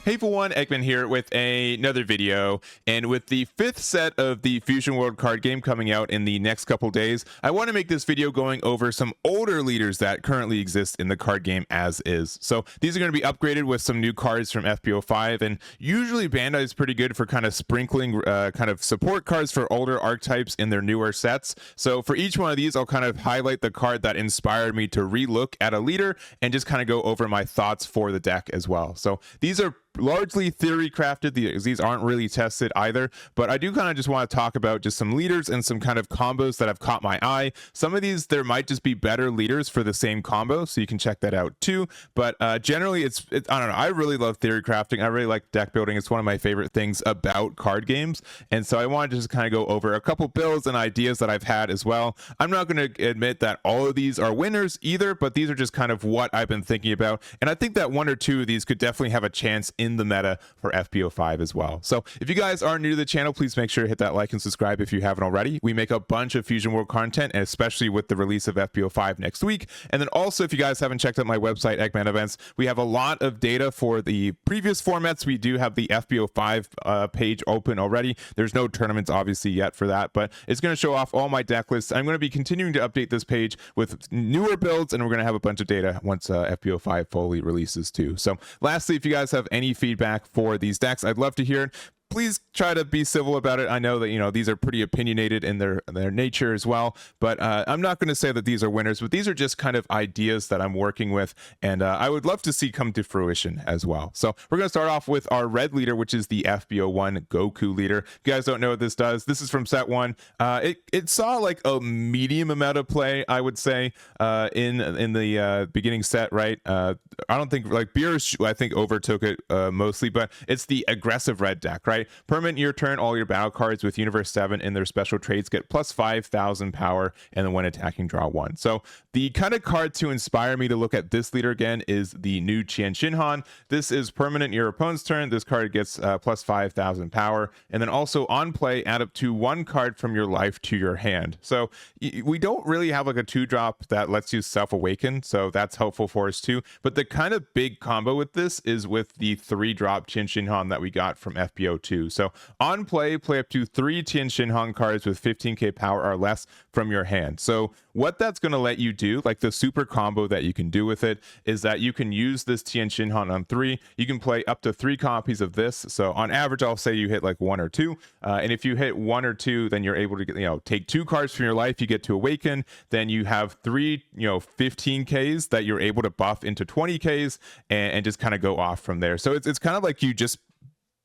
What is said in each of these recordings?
Hey everyone, Eggman here with another video, and with the 5th set of the Fusion World card game coming out in the next couple days, I want to make this video going over some older leaders that currently exist in the card game as is. So these are going to be upgraded with some new cards from FB05, and usually Bandai is pretty good for kind of sprinkling kind of support cards for older archetypes in their newer sets. So for each one of these, I'll kind of highlight the card that inspired me to relook at a leader and just kind of go over my thoughts for the deck as well. So these are largely theory crafted. These aren't really tested either, but I do kind of just want to talk about just some leaders and some kind of combos that have caught my eye. Some of these, there might just be better leaders for the same combo, so you can check that out too. But generally, it's I don't know, I really love theory crafting. I really like deck building. It's one of my favorite things about card games, and so I wanted to just kind of go over a couple builds and ideas that I've had as well. I'm not going to admit that all of these are winners either, but these are just kind of what I've been thinking about, and I think that one or two of these could definitely have a chance in the meta for FB05 as well. So if you guys are new to the channel, please make sure to hit that like and subscribe if you haven't already. We make a bunch of Fusion World content, and especially with the release of FB05 next week. And then also, if you guys haven't checked out my website, Eggman Events, we have a lot of data for the previous formats. We do have the FB05 page open already. There's no tournaments obviously yet for that, but it's going to show off all my deck lists. I'm going to be continuing to update this page with newer builds, and we're going to have a bunch of data once FB05 fully releases too. So lastly, if you guys have any feedback for these decks, I'd love to hear it. Please try to be civil about it. I know that, you know, these are pretty opinionated in their nature as well, but I'm not going to say that these are winners, but these are just kind of ideas that I'm working with, and I would love to see come to fruition as well. So we're going to start off with our red leader, which is the FB01 Goku leader. If you guys don't know what this does, this is from set 1. It saw like a medium amount of play, I would say, in the beginning set, right? I don't think, like, Beers, I think, overtook it mostly, but it's the aggressive red deck, right? Permanent your turn, all your battle cards with Universe 7 in their special traits get plus 5,000 power, and then when attacking, draw 1. So the kind of card to inspire me to look at this leader again is the new Qian Shinhan. This is permanent your opponent's turn. This card gets plus 5,000 power, and then also on play, add up to 1 card from your life to your hand. So we don't really have like a 2-drop that lets you self-awaken, so that's helpful for us too. But the kind of big combo with this is with the 3-drop Qian Shinhan that we got from FB02. So on play up to 3 Qian Shinhan cards with 15k power or less from your hand. So what that's going to let you do, like the super combo that you can do with it, is that you can use this Qian Shinhan on 3. You can play up to 3 copies of this. So on average, I'll say you hit like 1 or 2. And if you hit 1 or 2, then you're able to get, take 2 cards from your life. You get to awaken. Then you have 3, 15ks that you're able to buff into 20ks and just kind of go off from there. So it's kind of like you just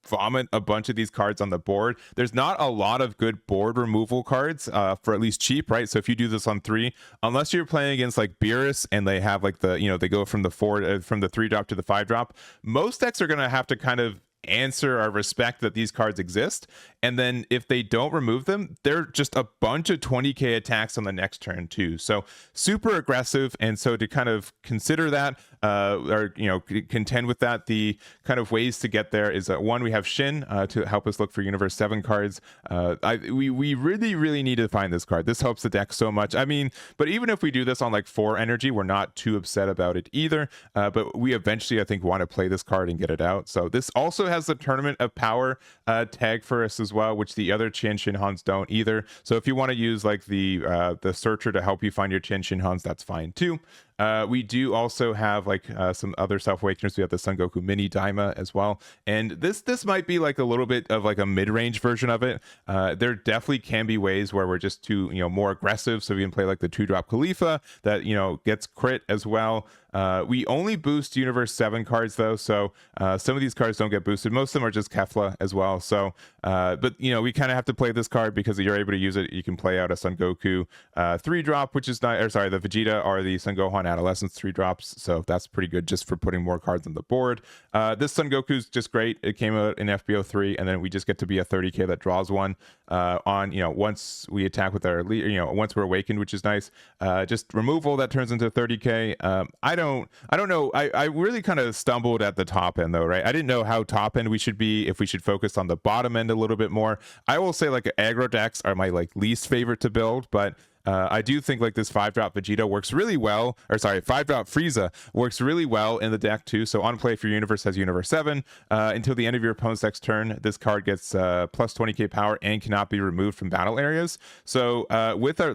vomit a bunch of these cards on the board. There's not a lot of good board removal cards for at least cheap, right? So if you do this on 3, unless you're playing against like Beerus and they have like the, they go from the 3-drop to the 5-drop, most decks are going to have to kind of answer or respect that these cards exist, and then if they don't remove them, they're just a bunch of 20k attacks on the next turn too. So super aggressive, and so to kind of consider that or contend with that, the kind of ways to get there is one, we have Shin to help us look for Universe 7 cards. We really need to find this card. This helps the deck so much. I mean, but even if we do this on like 4 energy, we're not too upset about it either, but we eventually, I think, want to play this card and get it out. So this also has the Tournament of Power tag for us as well, which the other Qian Shinhans don't either. So if you want to use like the searcher to help you find your Qian Shinhans, that's fine too. We do also have like some other self-awakeners. We have the Son Goku Mini Daima as well, and this might be like a little bit of like a mid-range version of it. There definitely can be ways where we're just too more aggressive, so we can play like the 2-drop Khalifa that gets crit as well. We only boost Universe 7 cards though, so some of these cards don't get boosted. Most of them are just Kefla as well. So but we kind of have to play this card because you're able to use it. You can play out a Son Goku 3-drop, which is not, or sorry, the Vegeta or the Son Gohan Adolescence 3-drops, so that's pretty good just for putting more cards on the board. This Son Goku is just great. It came out in FB03, and then we just get to be a 30k that draws 1 on once we attack with our once we're awakened, which is nice. Just removal that turns into 30k. I don't know. I really kind of stumbled at the top end though, right? I didn't know how top end we should be, if we should focus on the bottom end a little bit more. I will say like aggro decks are my like least favorite to build, but I do think like this 5-drop Vegeta works really well, or sorry, 5-drop Frieza works really well in the deck too. So on play, if your universe has Universe 7, until the end of your opponent's next turn, this card gets plus 20k power and cannot be removed from battle areas. So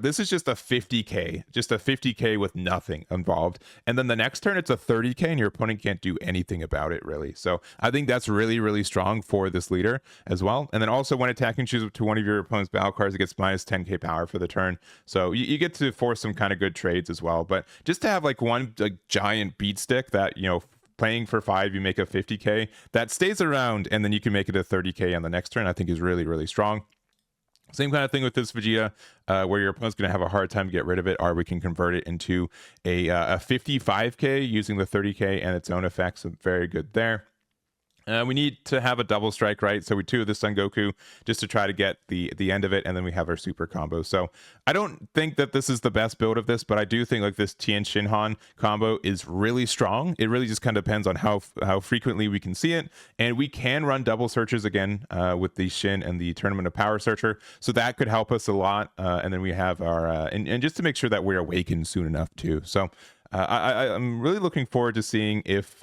this is just a 50k with nothing involved. And then the next turn, it's a 30k and your opponent can't do anything about it really. So I think that's really, really strong for this leader as well. And then also when attacking, choose to one of your opponent's battle cards, it gets minus 10k power for the turn. So you get to force some kind of good trades as well. But just to have like one like giant beat stick that, you know, playing for 5, you make a 50k that stays around, and then you can make it a 30k on the next turn, I think is really, really strong. Same kind of thing with this Vegeta, where your opponent's going to have a hard time to get rid of it, or we can convert it into a 55k using the 30k and its own effects. So very good there. We need to have a double strike, right? So we 2 of this Son Goku just to try to get the end of it, and then we have our super combo. So I don't think that this is the best build of this, but I do think like this Tien Shinhan combo is really strong. It really just kind of depends on how frequently we can see it, and we can run double searches again with the Shin and the Tournament of Power Searcher, so that could help us a lot. And then we have our and just to make sure that we're awakened soon enough too. So I'm really looking forward to seeing if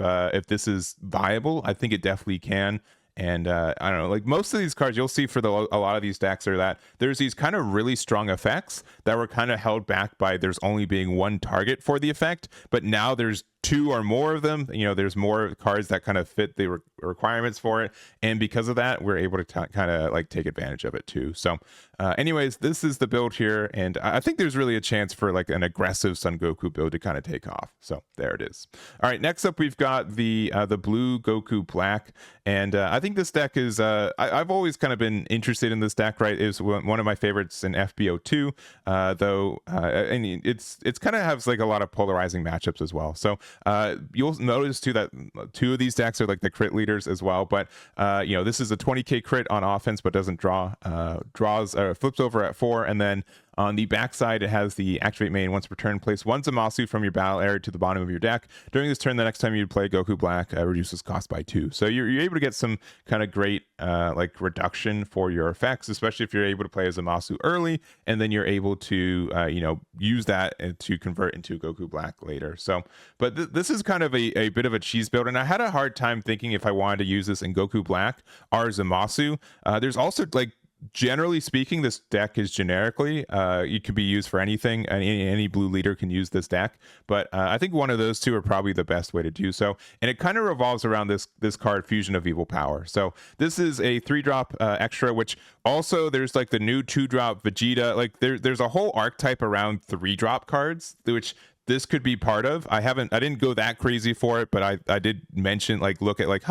this is viable. I think it definitely can. And I don't know, like most of these cards you'll see for a lot of these decks are that there's these kind of really strong effects that were kind of held back by there's only being one target for the effect, but now there's 2 or more of them. You know, there's more cards that kind of fit the requirements for it, and because of that we're able to kind of like take advantage of it too. So anyways, this is the build here, and I think there's really a chance for like an aggressive Son Goku build to kind of take off. So there it is. All right, next up we've got the blue Goku Black, and I think this deck is I've always kind of been interested in this deck, right? It's one of my favorites in FB05, though and it's kind of has like a lot of polarizing matchups as well. So you'll notice too that 2 of these decks are like the crit leaders as well, but you know, this is a 20k crit on offense but doesn't draws flips over at 4, and then on the backside, it has the activate main. Once per turn, place 1 Zamasu from your battle area to the bottom of your deck. During this turn, the next time you play Goku Black, reduces cost by 2. So you're able to get some kind of great like reduction for your effects, especially if you're able to play a Zamasu early, and then you're able to you know, use that to convert into Goku Black later. So, but this is kind of a bit of a cheese build, and I had a hard time thinking if I wanted to use this in Goku Black or Zamasu. There's also like, generally speaking, this deck is generically it can be used for anything. Any blue leader can use this deck, but I think one of those 2 are probably the best way to do so, and it kind of revolves around this card, Fusion of Evil Power. So this is a 3-drop extra, which also there's like the new 2-drop Vegeta. Like there's a whole archetype around 3-drop cards, which this could be part of. I didn't go that crazy for it, but I did mention, like, look at like,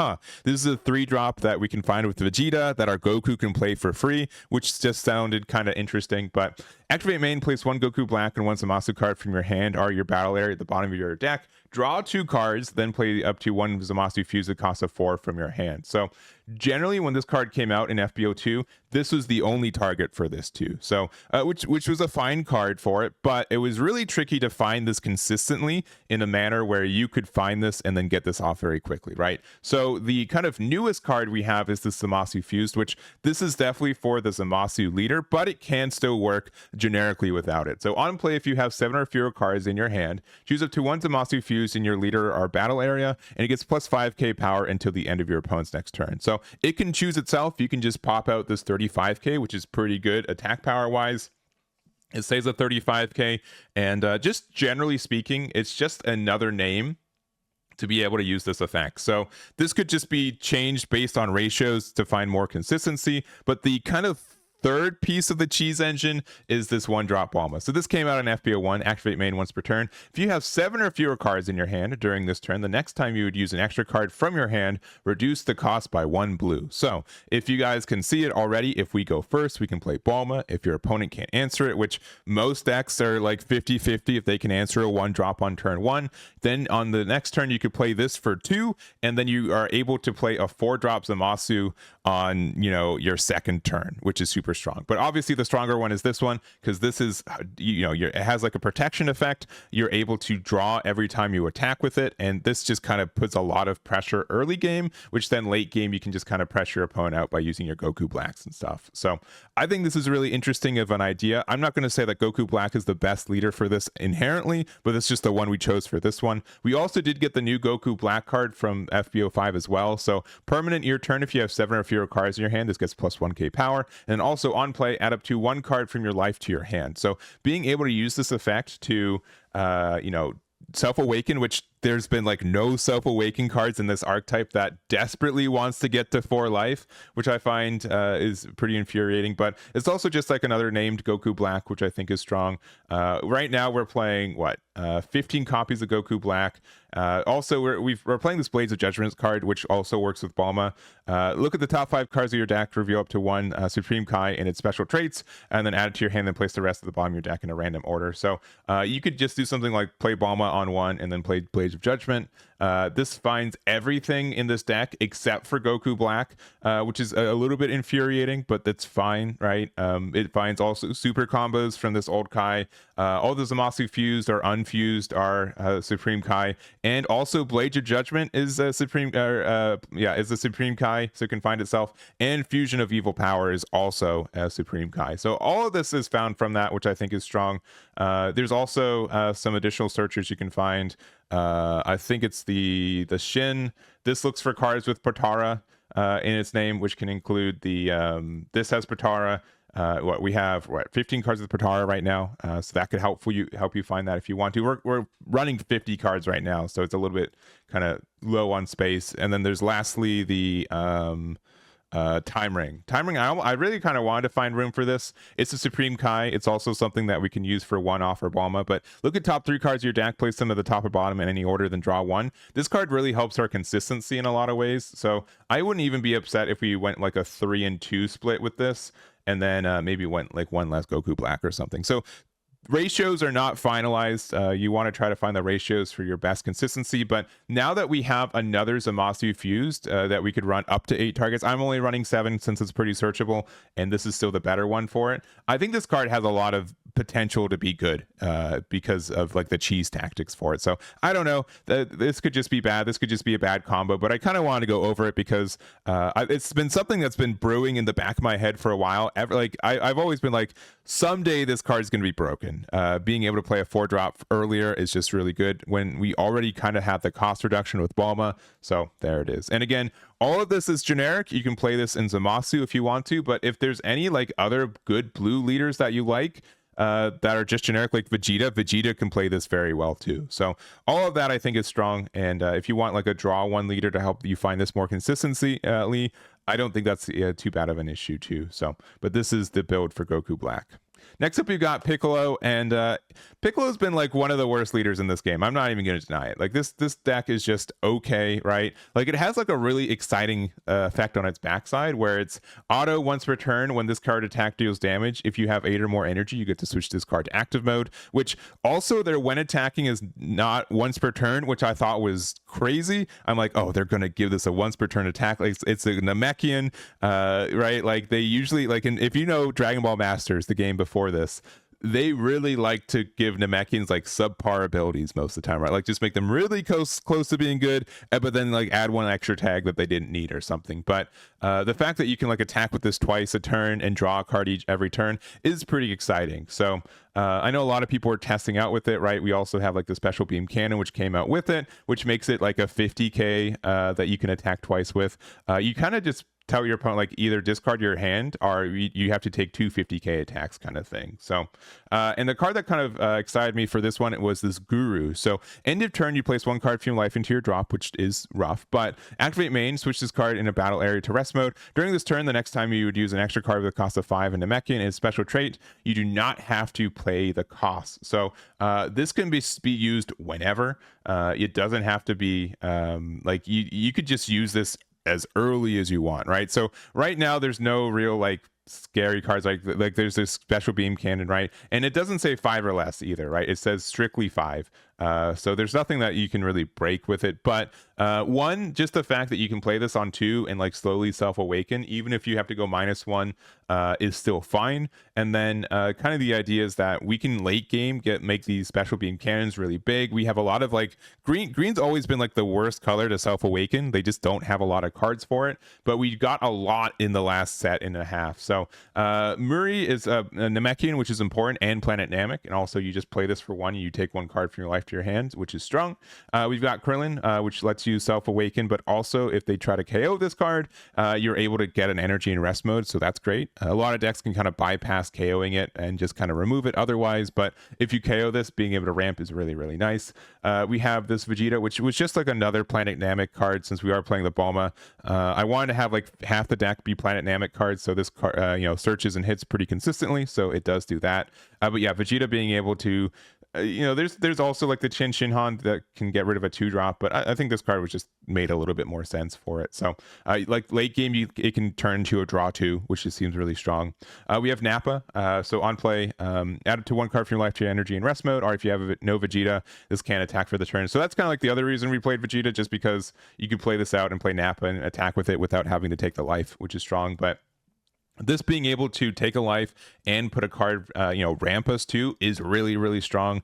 this is a 3-drop that we can find with Vegeta that our Goku can play for free, which just sounded kind of interesting. But activate main, place 1 Goku Black and 1 Zamasu card from your hand or your battle area at the bottom of your deck. Draw 2 cards, then play up to 1 Zamasu Fuse at cost of 4 from your hand. So generally, when this card came out in FB02, this was the only target for this too. So which was a fine card for it, but it was really tricky to find this consistently in a manner where you could find this and then get this off very quickly, right? So the kind of newest card we have is the Zamasu Fused, which this is definitely for the Zamasu leader, but it can still work generically without it. So on play, if you have 7 or fewer cards in your hand, choose up to 1 Zamasu Fused in your leader or battle area, and it gets plus 5k power until the end of your opponent's next turn. So it can choose itself. You can just pop out this 35k, which is pretty good attack power wise. It stays at 35k, and just generally speaking, it's just another name to be able to use this effect. So this could just be changed based on ratios to find more consistency, but the kind of third piece of the cheese engine is this 1-drop Bulma. So this came out in FB01, activate main once per turn. If you have 7 or fewer cards in your hand during this turn, the next time you would use an extra card from your hand, reduce the cost by 1 blue. So if you guys can see it already, if we go first, we can play Bulma. If your opponent can't answer it, which most decks are like 50-50 if they can answer a 1-drop on turn 1, then on the next turn you could play this for 2, and then you are able to play a 4-drop Zamasu on, you know, your second turn, which is super super strong. But obviously the stronger one is this one, because this is, it has like a protection effect. You're able to draw every time you attack with it, and this just kind of puts a lot of pressure early game, which then late game you can just kind of pressure your opponent out by using your Goku Blacks and stuff. So I think this is really interesting of an idea. I'm not going to say that Goku Black is the best leader for this inherently, but it's just the one we chose for this one. We also did get the new Goku Black card from FB05 as well. So permanent your turn, if you have 7 or fewer cards in your hand, this gets plus 1k power. And also on play, add up to 1 card from your life to your hand. So being able to use this effect to self-awaken, which there's been like no self-awaken cards in this archetype that desperately wants to get to 4 life, which I find is pretty infuriating. But it's also just like another named Goku Black, which I think is strong. Right now we're playing 15 copies of Goku Black. Also we're playing this Blades of Judgment card, which also works with Bulma. Look at the top 5 cards of your deck, reveal up to 1 Supreme Kai and its special traits, and then add it to your hand, then place the rest of the bottom of your deck in a random order. So you could just do something like play Bulma on 1 and then play Blades of Judgment. This finds everything in this deck except for Goku Black, which is a little bit infuriating, but that's fine, right? It finds also super combos from this old Kai. All the Zamasu fused or unfused are Supreme Kai, and also Blades of Judgment is a Supreme Kai, so it can find itself, and Fusion of Evil Power is also a Supreme Kai. So all of this is found from that, which I think is strong. There's also some additional searchers you can find. I think it's the Shin. This looks for cards with Potara in its name, which can include the this has Potara. We have 15 cards with Potara right now, so that could help you find that if you want to. We're running 50 cards right now, so it's a little bit kind of low on space. And then there's lastly the Time Ring. I really kind of wanted to find room for this. It's a Supreme Kai. It's also something that we can use for one-off or Bulma. But look at top 3 cards of your deck, place them at the top or bottom in any order, then draw 1. This card really helps our consistency in a lot of ways. So I wouldn't even be upset if we went like a 3 and 2 split with this, and then maybe went like 1 less Goku Black or something. So ratios are not finalized. You want to try to find the ratios for your best consistency, but now that we have another Zamasu fused that we could run up to 8 targets, I'm only running 7 since it's pretty searchable, and this is still the better one for it. I think this card has a lot of potential to be good because of like the cheese tactics for it. So I don't know, this could just be bad. This could just be a bad combo, but I kind of want to go over it because it's been something that's been brewing in the back of my head for a while. I've always been like, someday this card is going to be broken. Being able to play a 4-drop earlier is just really good when we already kind of have the cost reduction with Bulma. So there it is. And again, all of this is generic. You can play this in Zamasu if you want to, but if there's any like other good blue leaders that you like, that are just generic, like Vegeta can play this very well too. So all of that I think is strong. And if you want like a draw 1 leader to help you find this more consistently, I don't think that's too bad of an issue too. So, but this is the build for Goku Black. Next up, we've got Piccolo, and Piccolo's been like one of the worst leaders in this game. I'm not even going to deny it. Like this deck is just okay, right? Like it has like a really exciting effect on its backside where it's auto once per turn. When this card attack deals damage, if you have 8 or more energy, you get to switch this card to active mode, which also their when attacking is not once per turn, which I thought was crazy. I'm like, oh, they're going to give this a once per turn attack. Like it's a Namekian, right? Like they usually, like, if you know Dragon Ball Masters, the game before this, they really like to give Namekians like subpar abilities most of the time, right? Like just make them really close to being good, but then like add 1 extra tag that they didn't need or something. But the fact that you can like attack with this twice a turn and draw a card every turn is pretty exciting. So I know a lot of people are testing out with it, right? We also have like the special beam cannon, which came out with it, which makes it like a 50k that you can attack twice with. You kind of just tell your opponent like either discard your hand or you have to take 2 50k attacks kind of thing. So and the card that kind of excited me for this one, it was this Guru. So end of turn, you place 1 card from your life into your drop, which is rough, but activate main, switch this card in a battle area to rest mode. During this turn, the next time you would use an extra card with a cost of 5 in Namekian and its special trait, you do not have to play the cost. So this can be used whenever. It doesn't have to be like you could just use this as early as you want, right? So right now there's no real like scary cards like there's this special beam cannon, right? And it doesn't say 5 or less either, right? It says strictly 5. So there's nothing that you can really break with it, but one, just the fact that you can play this on 2 and like slowly self-awaken, even if you have to go -1, is still fine. And then kind of the idea is that we can late game make these special beam cannons really big. We have a lot of like green's always been like the worst color to self-awaken. They just don't have a lot of cards for it, but we got a lot in the last set and a half. So Muri is a Namekian, which is important, and Planet Namek, and also you just play this for 1, you take 1 card from your life to your hand, which is strong. We've got Krillin, which lets you self-awaken, but also if they try to KO this card, you're able to get an energy in rest mode, so that's great. A lot of decks can kind of bypass KOing it and just kind of remove it otherwise, but if you KO this, being able to ramp is really, really nice. We have this Vegeta, which was just like another Planet Namek card, since we are playing the Bulma. I wanted to have like half the deck be Planet Namek cards, so this card, searches and hits pretty consistently, so it does do that. But yeah, Vegeta being able to there's also like the Shin Han that can get rid of a 2-drop, but I think this card was just made a little bit more sense for it. So like late game, it can turn into a draw 2, which just seems really strong. We have Nappa, so on play, add up to 1 card from your life to your energy in rest mode, or if you have no Vegeta, this can attack for the turn. So that's kind of like the other reason we played Vegeta, just because you could play this out and play Nappa and attack with it without having to take the life, which is strong. But this being able to take a life and put a card, ramp us to, is really, really strong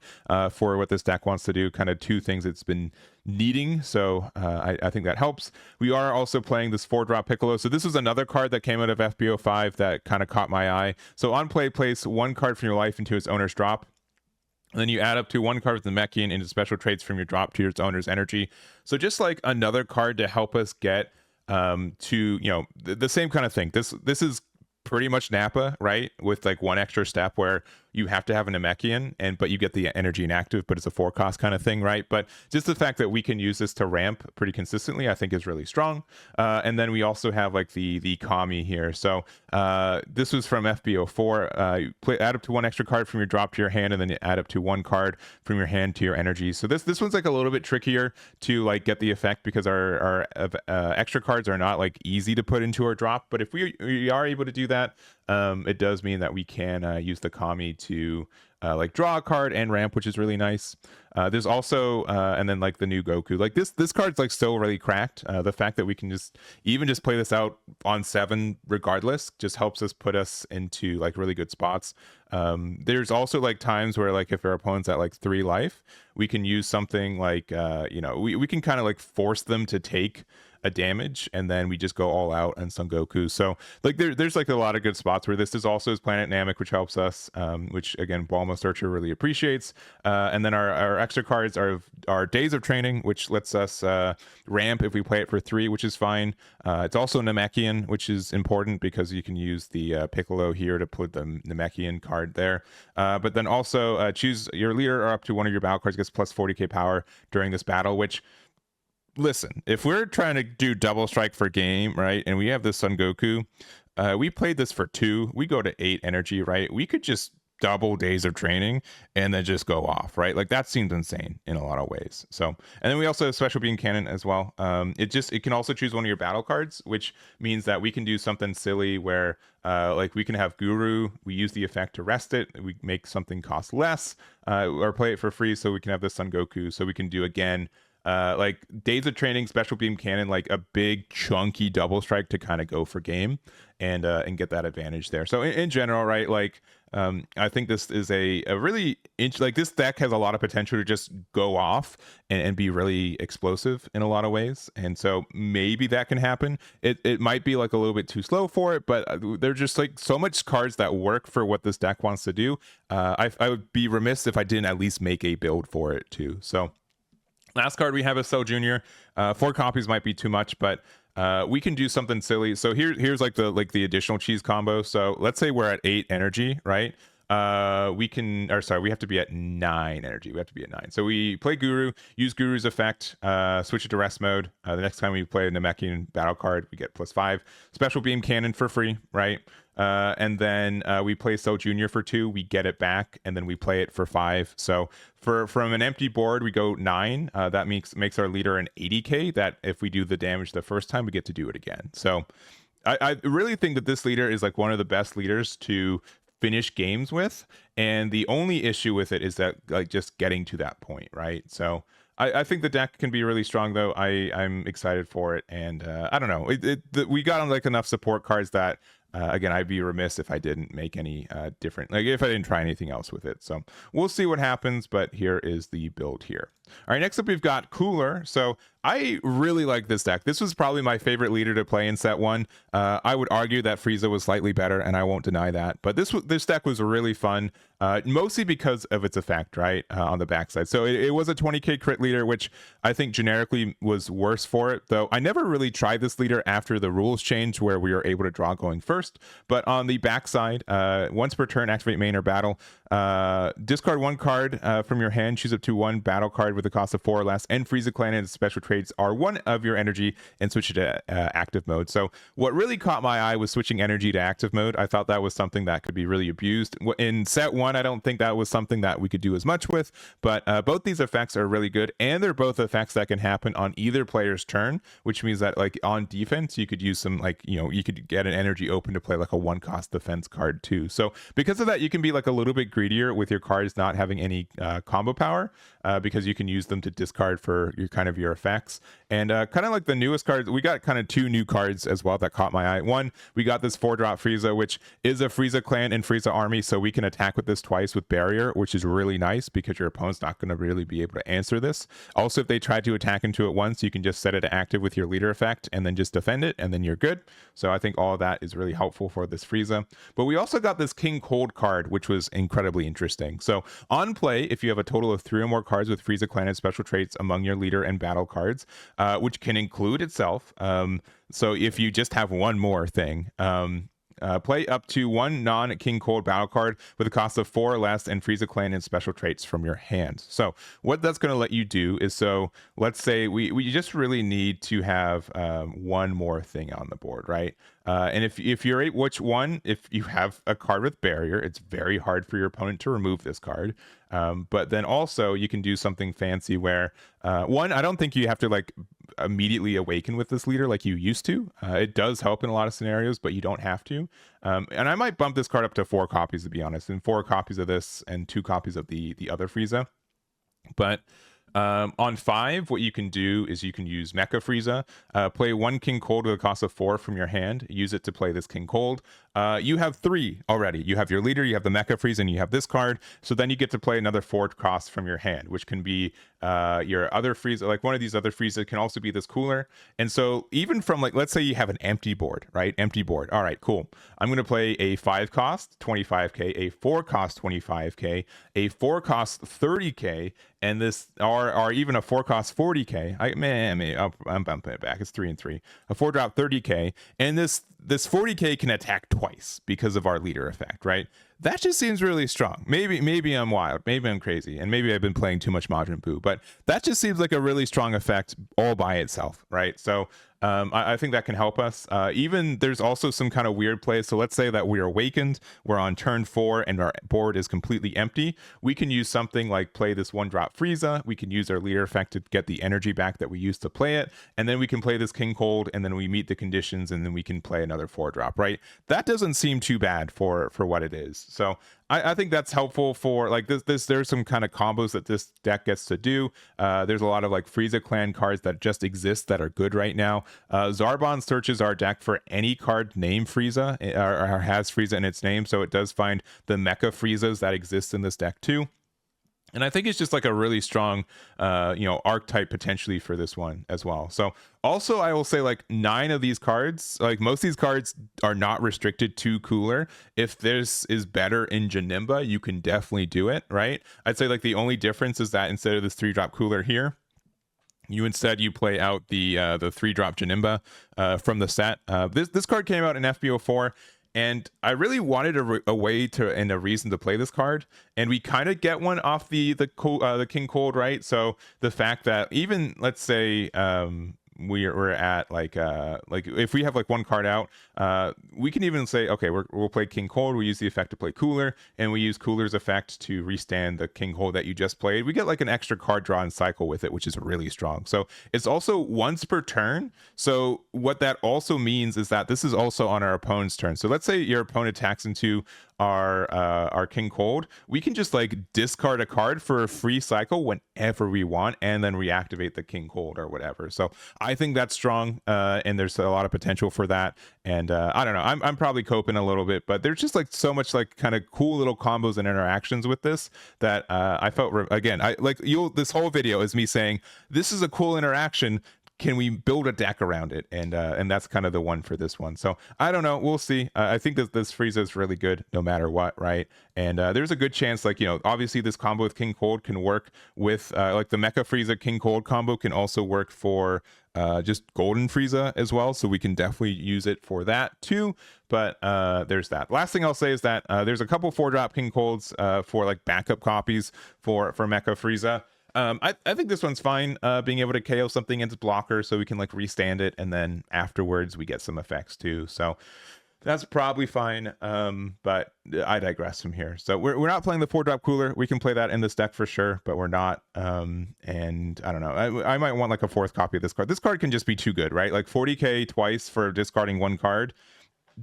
for what this deck wants to do. Kind of 2 things it's been needing, so I think that helps. We are also playing this 4-drop Piccolo. So this is another card that came out of FB05 that kind of caught my eye. So on play, place 1 card from your life into its owner's drop. And then you add up to 1 card with the Namekian into special traits from your drop to its owner's energy. So just like another card to help us get to the same kind of thing. This is pretty much Nappa, right? With like 1 extra step where you have to have an Namekian, but you get the energy inactive, but it's a 4 cost kind of thing, right? But just the fact that we can use this to ramp pretty consistently, I think is really strong. And then we also have like the Kami here. So this was from FB04. Add up to 1 extra card from your drop to your hand, and then you add up to 1 card from your hand to your energy. So this one's like a little bit trickier to like get the effect, because our extra cards are not like easy to put into our drop. But if we are able to do that, it does mean that we can use the Kami to like draw a card and ramp, which is really nice. There's also and then like the new Goku, like this card's like still really cracked. The fact that we can just play this out on 7 regardless just helps us put us into like really good spots. There's also like times where like if our opponent's at like 3 life, we can use something like we can kind of like force them to take a damage, and then we just go all out on Son Goku. So like there's like a lot of good spots where this is also his Planet Namek, which helps us, which again Bulma Searcher really appreciates. And then our extra cards are Days of Training, which lets us ramp if we play it for 3, which is fine. It's also Namekian, which is important because you can use the Piccolo here to put the Namekian card there. But then also choose your leader, or up to 1 of your battle cards gets plus 40k power during this battle, which, listen, if we're trying to do double strike for game, right, and we have this Son Goku, we played this for 2, we go to 8 energy, right? We could just double Days of Training and then just go off, right? Like that seems insane in a lot of ways. So, and then we also have Special Beam Cannon as well. It can also choose 1 of your battle cards, which means that we can do something silly where like we can have Guru, we use the effect to rest it, we make something cost less, or play it for free, so we can have this Son Goku, so we can do again like Days of Training, Special Beam Cannon, like a big chunky double strike to kind of go for game and get that advantage there. So in general, right, like I think this is a really like this deck has a lot of potential to just go off and be really explosive in a lot of ways, and so maybe that can happen. It might be like a little bit too slow for it, but there's just like so much cards that work for what this deck wants to do. I would be remiss if I didn't at least make a build for it too. So last card we have is Cell Jr. 4 copies might be too much, but we can do something silly. So here's like the additional cheese combo. So let's say we're at 8 energy, right? We have to be at 9 energy. We have to be at 9. So we play Guru, use Guru's effect, switch it to rest mode. The next time we play a Namekian battle card, we get +5. Special Beam Cannon for free, right? And then we play Cell Jr. for 2, we get it back, and then we play it for 5. So from an empty board, we go 9. That makes our leader an 80k, that if we do the damage the first time, we get to do it again. So I really think that this leader is like one of the best leaders to finish games with, and the only issue with it is that like just getting to that point, right? So I think the deck can be really strong though. I'm excited for it, and I don't know, we got on like enough support cards that again, I'd be remiss if I didn't make any different, like if I didn't try anything else with it. So we'll see what happens, but here is the build here. All right, next up we've got Cooler. So I really like this deck. This was probably my favorite leader to play in set one. I would argue that Frieza was slightly better, and I won't deny that. But this deck was really fun, mostly because of its effect, right, on the backside. So it was a 20k crit leader, which I think generically was worse for it, though I never really tried this leader after the rules changed where we were able to draw going first. But on the backside, once per turn, activate main or battle, discard one card from your hand, choose up to one battle card with a cost of 4 or less, and Frieza Clan and special traits are one of your energy, and switch it to active mode. So what really caught my eye was switching energy to active mode. I thought that was something that could be really abused. In set one, I don't think that was something that we could do as much with, but both these effects are really good, and they're both effects that can happen on either player's turn, which means that like on defense, you could use some, like, you know, you could get an energy open to play like a 1-cost defense card too. So because of that, you can be like a little bit greedier with your cards not having any combo power, because you can use them to discard for your kind of your effects. And kind of like the newest cards, we got kind of 2 new cards as well that caught my eye. One, we got this 4-drop Frieza, which is a Frieza Clan and Frieza army, so we can attack with this twice with barrier, which is really nice because your opponent's not going to really be able to answer this. Also, if they try to attack into it once, you can just set it to active with your leader effect and then just defend it, and then you're good. So I think all of that is really helpful for this Frieza. But we also got this King Cold card, which was incredibly interesting. So on play, if you have a total of 3 or more cards with Frieza Clan and special traits among your leader and battle cards, which can include itself. So if you just have one more thing, play up to 1 non-King Cold battle card with a cost of 4 or less, and Frieza Clan and special traits from your hand. So what that's going to let you do is, so let's say we just really need to have one more thing on the board, right? And if you're if you have a card with barrier, it's very hard for your opponent to remove this card. But then also you can do something fancy where one, I don't think you have to like immediately awaken with this leader like you used to. It does help in a lot of scenarios, but you don't have to. And I might bump this card up to 4 copies, to be honest, and 4 copies of this and 2 copies of the other Frieza. But on 5, what you can do is you can use Mecha Frieza, play 1 King Cold with a cost of 4 from your hand, use it to play this King Cold. You have 3 already. You have your leader, you have the Mecha Frieza, and you have this card. So then you get to play another 4 cost from your hand, which can be your other Frieza, like one of these other Frieza can also be this Cooler. And so even from, like, let's say you have an empty board, right? Empty board. All right, cool. I'm going to play a 5 cost 25k, a 4 cost 25k, a 4 cost 30k, and this or even a 4 cost 40k. I'm bumping it back. It's 3 and 3. A 4-drop 30k, and this 40k can attack twice because of our leader effect, right? That just seems really strong. Maybe I'm wild, maybe I'm crazy, and maybe I've been playing too much Majin Buu, but that just seems like a really strong effect all by itself, right? So I think that can help us. Even there's also some kind of weird plays. So let's say that we're awakened, we're on turn 4, and our board is completely empty. We can use something like play this 1-drop Frieza. We can use our leader effect to get the energy back that we used to play it, and then we can play this King Cold, and then we meet the conditions, and then we can play another 4-drop, right? That doesn't seem too bad for what it is. So I think that's helpful for like this. There's some kind of combos that this deck gets to do. There's a lot of like Frieza Clan cards that just exist that are good right now. Zarbon searches our deck for any card named Frieza or has Frieza in its name, so it does find the Mecha Friezas that exist in this deck too. And I think it's just like a really strong, archetype potentially for this one as well. So also, I will say like 9 of these cards, like most of these cards are not restricted to Cooler. If this is better in Janemba, you can definitely do it, right? I'd say like the only difference is that instead of this 3-drop Cooler here, you play out the 3-drop Janemba from the set. This card came out in FB04. And I really wanted a way to and a reason to play this card, and we kind of get one off the King Cold, right? So the fact that even let's say we're at like if we have like one card out, we can even say, okay, we'll play King Cold, we use the effect to play Cooler, and we use Cooler's effect to restand the King Cold that you just played. We get like an extra card draw and cycle with it, which is really strong. So it's also once per turn. So what that also means is that this is also on our opponent's turn. So let's say your opponent attacks into our King Cold, we can just like discard a card for a free cycle whenever we want, and then reactivate the King Cold or whatever. So I think that's strong, and there's a lot of potential for that. And I don't know, I'm probably coping a little bit, but there's just like so much like kind of cool little combos and interactions with this that I felt again, I like this whole video is me saying this is a cool interaction. Can we build a deck around it? And that's kind of the one for this one. So I don't know, we'll see. I think that this Frieza is really good no matter what, right? And there's a good chance, like, you know, obviously this combo with King Cold can work with like the Mecha Frieza King Cold combo can also work for just Golden Frieza as well, so we can definitely use it for that too. But there's that. Last thing I'll say is that there's a couple 4-drop King Colds for like backup copies for Mecha Frieza. I think this one's fine, being able to KO something into blocker so we can like restand it, and then afterwards we get some effects too. So that's probably fine, but I digress from here. So we're not playing the 4-drop Cooler. We can play that in this deck for sure, but we're not. And I don't know, I might want like a 4th copy of this card. This card can just be too good, right? Like 40k twice for discarding 1 card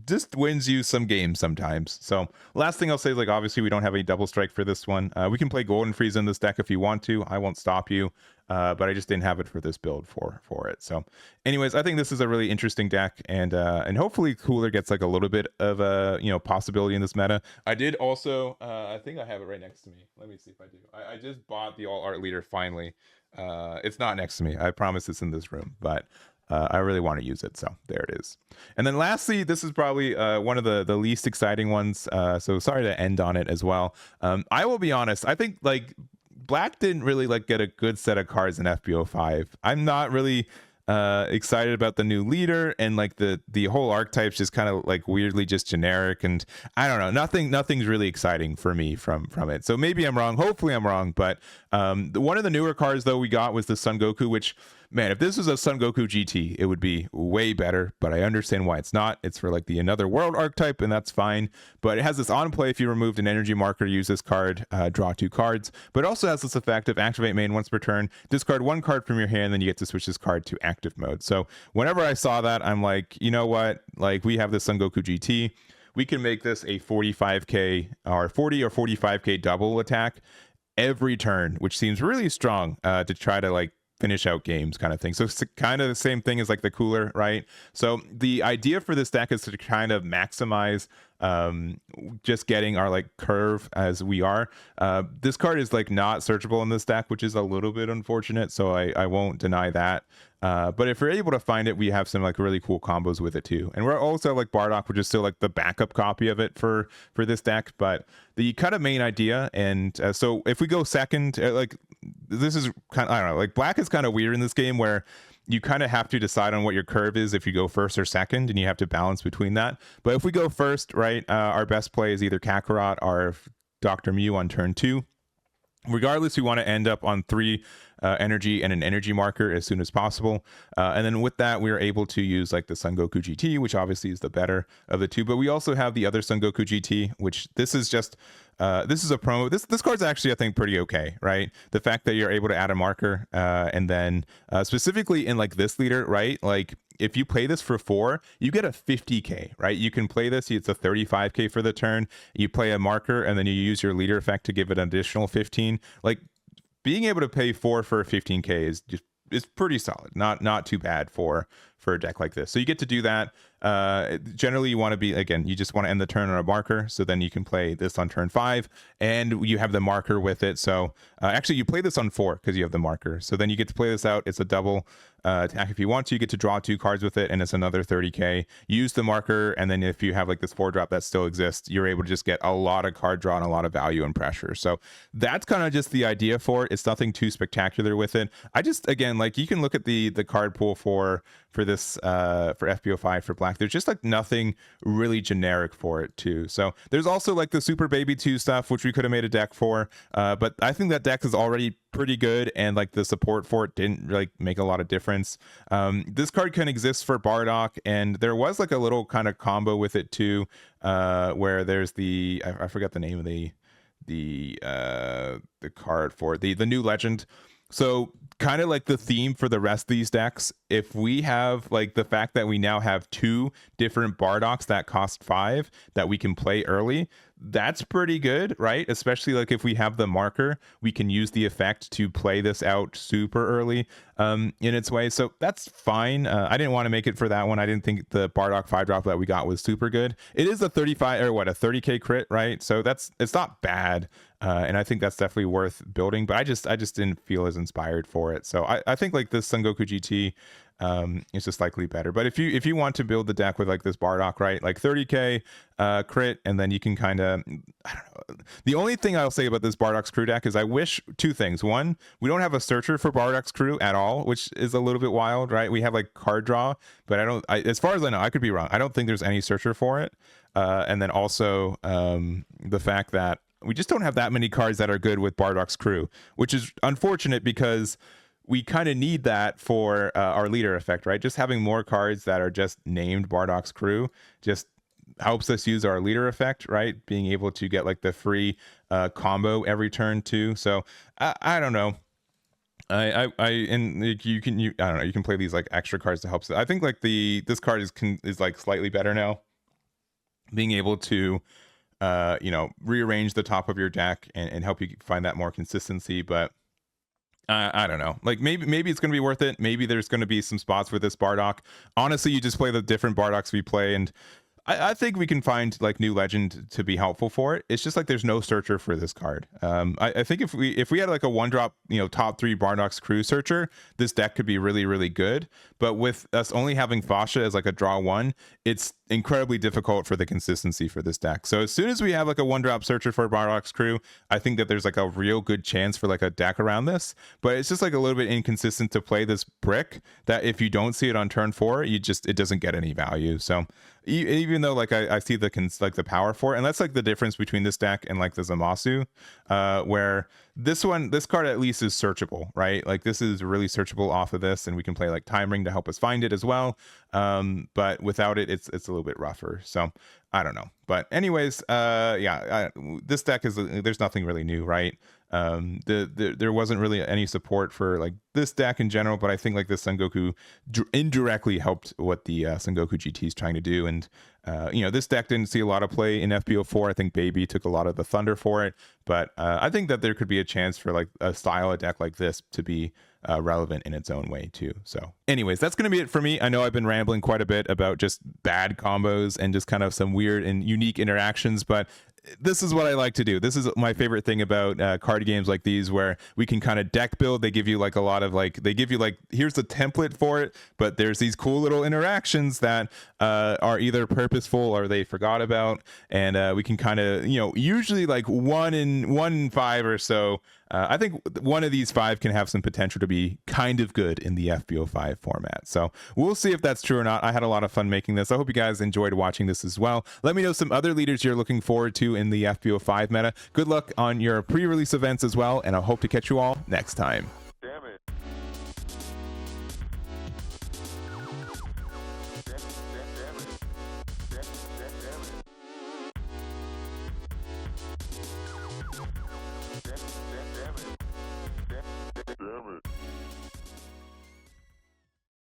just wins you some games sometimes. So last thing I'll say is, like, obviously we don't have any double strike for this one. We can play Golden Frieza in this deck if you want to. I won't stop you, but I just didn't have it for this build for it. So anyways, I think this is a really interesting deck, and hopefully Cooler gets like a little bit of a, you know, possibility in this meta. I did also I think I have it right next to me. Let me see if I do. I just bought the All Art Leader finally. It's not next to me, I promise. It's in this room, but I really want to use it, so there it is. And then lastly, this is probably one of the least exciting ones, so sorry to end on it as well. I will be honest, I think like Black didn't really like get a good set of cards in FB05. I'm not really excited about the new leader, and like the whole archetype's just kind of like weirdly just generic, and I don't know, nothing's really exciting for me from it. So maybe I'm wrong, hopefully I'm wrong, but one of the newer cards though we got was the Son Goku, which, man, if this was a Son Goku GT, it would be way better, but I understand why it's not. It's for like the Another World archetype, and that's fine. But it has this on play: if you removed an energy marker, use this card, draw 2 cards. But it also has this effect of activate main once per turn, discard 1 card from your hand, then you get to switch this card to active mode. So whenever I saw that, I'm like, you know what? Like, we have this Son Goku GT. We can make this a 45k or 40 or 45k double attack every turn, which seems really strong to try to like finish out games kind of thing. So it's kind of the same thing as like the Cooler, right? So the idea for this deck is to kind of maximize just getting our like curve as we are. This card is like not searchable in this deck, which is a little bit unfortunate, so I won't deny that. But if we're able to find it, we have some like really cool combos with it too. And we're also like Bardock, which is still like the backup copy of it for this deck. But the kind of main idea, and so if we go second, like this is kind of, I don't know, like Black is kind of weird in this game where you kind of have to decide on what your curve is if you go first or second, and you have to balance between that. But if we go first, right, our best play is either Kakarot or Dr. Mew on turn 2. Regardless, we want to end up on 3 energy and an energy marker as soon as possible. And then with that, we are able to use like the Son Goku GT, which obviously is the better of the two. But we also have the other Son Goku GT, which this is just this is a promo. This card's actually, I think, pretty okay, right? The fact that you're able to add a marker, and then specifically in like this leader, right? Like if you play this for 4, you get a 50k, right? You can play this, it's a 35k for the turn. You play a marker, and then you use your leader effect to give it an additional 15. Like being able to pay 4 for a 15k is just, it's pretty solid. Not too bad for a deck like this. So you get to do that. Generally, you want to be, again, you just want to end the turn on a marker, so then you can play this on turn 5, and you have the marker with it. So actually, you play this on 4 because you have the marker. So then you get to play this out. It's a double attack if you want to. You get to draw 2 cards with it, and it's another 30k. Use the marker, and then if you have like this 4-drop that still exists, you're able to just get a lot of card draw and a lot of value and pressure. So that's kind of just the idea for it. It's nothing too spectacular with it. I just, again, like you can look at the card pool for this for FB05 for black. There's just like nothing really generic for it too. So there's also like the Super Baby 2 stuff, which we could have made a deck for, but I think that deck is already pretty good, and like the support for it didn't really make a lot of difference. This card can exist for Bardock, and there was like a little kind of combo with it too, where there's the I forgot the name of the card for the new legend. So kind of like the theme for the rest of these decks, if we have like the fact that we now have 2 different Bardocks that cost 5 that we can play early, that's pretty good, right? Especially like if we have the marker, we can use the effect to play this out super early in its way. So that's fine. I didn't want to make it for that one. I didn't think the Bardock 5-drop that we got was super good. It is a 35 or what, a 30k crit, right? So it's not bad. And I think that's definitely worth building, but I just didn't feel as inspired for it. So I think like this Son Goku GT is just likely better. But if you want to build the deck with like this Bardock, right, like 30k crit, and then you can kind of, I don't know. The only thing I'll say about this Bardock's crew deck is I wish 2 things. One, we don't have a searcher for Bardock's crew at all, which is a little bit wild, right? We have like card draw, but as far as I know, I could be wrong, I don't think there's any searcher for it. And then also the fact that we just don't have that many cards that are good with Bardock's crew, which is unfortunate because we kind of need that for our leader effect, right? Just having more cards that are just named Bardock's crew just helps us use our leader effect, right? Being able to get like the free combo every turn too. So I don't know. I don't know, you can play these like extra cards to help. I think like this card is like slightly better now, being able to rearrange the top of your deck and help you find that more consistency. But I don't know, like maybe it's gonna be worth it. Maybe there's gonna be some spots for this Bardock. Honestly, you just play the different Bardocks we play, and I think we can find like new legend to be helpful for it. It's just like there's no searcher for this card. I think if we had like a 1-drop, top 3 Bardock's crew searcher, this deck could be really, really good. But with us only having Fasha as like a draw 1, it's incredibly difficult for the consistency for this deck. So as soon as we have like a 1-drop searcher for Bardock's crew, I think that there's like a real good chance for like a deck around this. But it's just like a little bit inconsistent to play this brick that if you don't see it on turn 4, it doesn't get any value. So even though like I see the power for it, and that's like the difference between this deck and like the Zamasu, where this card at least is searchable, right? Like this is really searchable off of this, and we can play like Time Ring to help us find it as well. But without it, it's a little bit rougher. So I don't know. But anyways, this deck there's nothing really new, right? There wasn't really any support for like this deck in general, but I think like the Son Goku indirectly helped what the Son Goku GT is trying to do. And this deck didn't see a lot of play in FB04. I think Baby took a lot of the thunder for it, but I think that there could be a chance for like a style of deck like this to be relevant in its own way too. So anyways, that's going to be it for me. I know I've been rambling quite a bit about just bad combos and just kind of some weird and unique interactions, but this is what I like to do. This is my favorite thing about card games like these, where we can kind of deck build. They give you like a lot of they give you like, here's the template for it, but there's these cool little interactions that are either purposeful or they forgot about, and we can kind of usually like 1 in 5 or so. I think one of these 5 can have some potential to be kind of good in the FB05 format. So we'll see if that's true or not. I had a lot of fun making this. I hope you guys enjoyed watching this as well. Let me know some other leaders you're looking forward to in the FB05 meta. Good luck on your pre-release events as well, and I hope to catch you all next time.